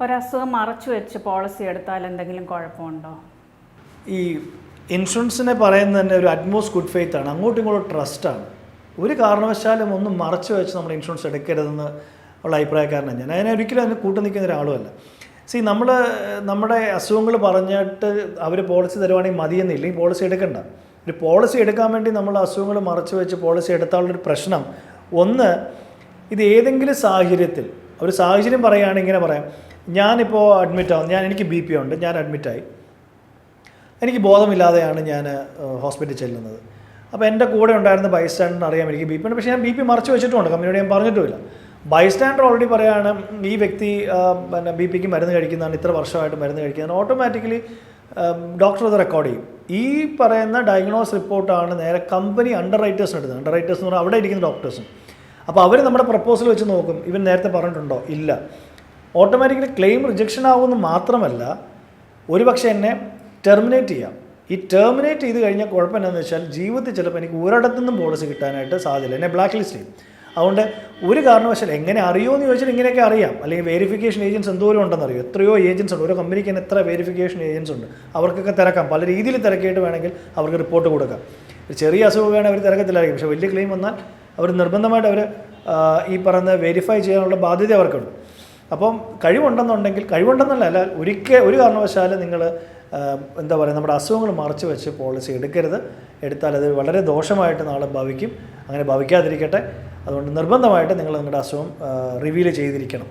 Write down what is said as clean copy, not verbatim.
ഒരസുഖം മറച്ചു വെച്ച് പോളിസി എടുത്താൽ എന്തെങ്കിലും കുഴപ്പമുണ്ടോ? ഈ ഇൻഷുറൻസിനെ പറയുന്നത് തന്നെ ഒരു അറ്റ്മോസ്റ്റ് ഗുഡ് ഫെയ്ത്ത് ആണ്, അങ്ങോട്ടും ഇങ്ങോട്ടും ട്രസ്റ്റാണ്. ഒരു കാരണവശാലും ഒന്നും മറച്ചു വെച്ച് നമ്മൾ ഇൻഷുറൻസ് എടുക്കരുതെന്ന് ഉള്ള അഭിപ്രായക്കാരനാണ് ഞാൻ. അതിനെ ഒരിക്കലും അതിന് കൂട്ടു നിൽക്കുന്ന ഒരാളുമല്ല. നമ്മുടെ അസുഖങ്ങൾ പറഞ്ഞിട്ട് അവർ പോളിസി തരുവാണെങ്കിൽ മതിയെന്നില്ല, ഈ പോളിസി എടുക്കണ്ട. ഒരു പോളിസി എടുക്കാൻ വേണ്ടി നമ്മൾ അസുഖങ്ങൾ മറച്ചു വെച്ച് പോളിസി എടുത്താലുള്ളൊരു പ്രശ്നം, ഒന്ന്, ഇത് ഏതെങ്കിലും സാഹചര്യത്തിൽ ഒരു സാഹചര്യം പറയുകയാണെങ്കിൽ ഇങ്ങനെ പറയാം, ഞാനിപ്പോൾ അഡ്മിറ്റാവും, എനിക്ക് BP ഉണ്ട്, ഞാൻ അഡ്മിറ്റായി, എനിക്ക് ബോധമില്ലാതെയാണ് ഞാൻ ഹോസ്പിറ്റലിൽ ചെല്ലുന്നത്. അപ്പോൾ എൻ്റെ കൂടെ ഉണ്ടായിരുന്ന ബൈസ്റ്റാൻഡറിന് അറിയാം എനിക്ക് BP ഉണ്ട്, പക്ഷേ ഞാൻ BP മറച്ചു വെച്ചിട്ടുമുണ്ട്, കമ്പനിയോട് ഞാൻ പറഞ്ഞിട്ടുമില്ല. ബൈസ്റ്റാൻഡർ ഓൾറെഡി പറയുകയാണ് ഈ വ്യക്തി BPക്ക് മരുന്ന് കഴിക്കുന്നതാണ്, ഇത്ര വർഷമായിട്ട് മരുന്ന് കഴിക്കുന്നതാണ്, ഓട്ടോമാറ്റിക്കലി ഡോക്ടർ അത് റെക്കോർഡ് ചെയ്യും. ഈ പറയുന്ന ഡയഗ്നോസ് റിപ്പോർട്ടാണ് നേരെ കമ്പനി അണ്ടർറൈറ്റേഴ്സിന് എടുത്തത്. അണ്ടർറൈറ്റേഴ്സ് എന്ന് പറഞ്ഞാൽ അവിടെ ഇരിക്കുന്ന ഡോക്ടേഴ്സും. അപ്പോൾ അവർ നമ്മുടെ പ്രപ്പോസൽ വെച്ച് നോക്കും, ഇവൻ നേരത്തെ പറഞ്ഞിട്ടുണ്ടോ, ഇല്ല. ഓട്ടോമാറ്റിക്കലി ക്ലെയിം റിജക്ഷൻ ആകുമെന്ന് മാത്രമല്ല, ഒരുപക്ഷെ എന്നെ ടെർമിനേറ്റ് ചെയ്യാം. ഈ ടെർമിനേറ്റ് ചെയ്ത് കഴിഞ്ഞാൽ കുഴപ്പം എന്താണെന്ന് വെച്ചാൽ ജീവിതത്തിൽ ചിലപ്പോൾ എനിക്ക് ഒരിടത്തു നിന്നും പോളിസി കിട്ടാനായിട്ട് സാധ്യതയില്ല, എന്നെ ബ്ലാക്ക് ലിസ്റ്റ് ചെയ്യും. അതുകൊണ്ട് ഒരു കാരണവശാൽ എങ്ങനെ അറിയുമെന്ന് ചോദിച്ചാൽ ഇങ്ങനെയൊക്കെ അറിയാം. അല്ലെങ്കിൽ വെരിഫിക്കേഷൻ ഏജൻസ് എന്തോരം ഉണ്ടെന്ന് അറിയും, എത്രയോ ഏജൻസ് ഉണ്ട്, ഓരോ കമ്പനിക്ക് തന്നെ എത്ര വെരിഫിക്കേഷൻ ഏജൻസ് ഉണ്ട്, അവർക്കൊക്കെ തിരക്കാം. പല രീതിയിൽ തിരക്കിയിട്ട് വേണമെങ്കിൽ അവർക്ക് റിപ്പോർട്ട് കൊടുക്കാം. ഒരു ചെറിയ അസുഖമാണ് അവർ തിരക്കത്തിലായിരിക്കും, പക്ഷേ വലിയ ക്ലെയിം വന്നാൽ അവർ നിർബന്ധമായിട്ട് ഈ പറയുന്ന വെരിഫൈ ചെയ്യാനുള്ള ബാധ്യത അവർക്കുണ്ട്. അപ്പം കഴിവുണ്ടെന്നല്ല, ഒരു കാരണവശാലും നിങ്ങൾ എന്താ പറയുക, നമ്മുടെ അസുഖങ്ങൾ മറച്ചു വെച്ച് പോളിസി എടുക്കരുത്. എടുത്താൽ അത് വളരെ ദോഷമായിട്ട് നാളെ ഭവിക്കും. അങ്ങനെ ഭവിക്കാതിരിക്കട്ടെ. അതുകൊണ്ട് നിർബന്ധമായിട്ട് നിങ്ങൾ നിങ്ങളുടെ അസുഖം റിവീൽ ചെയ്തിരിക്കണം.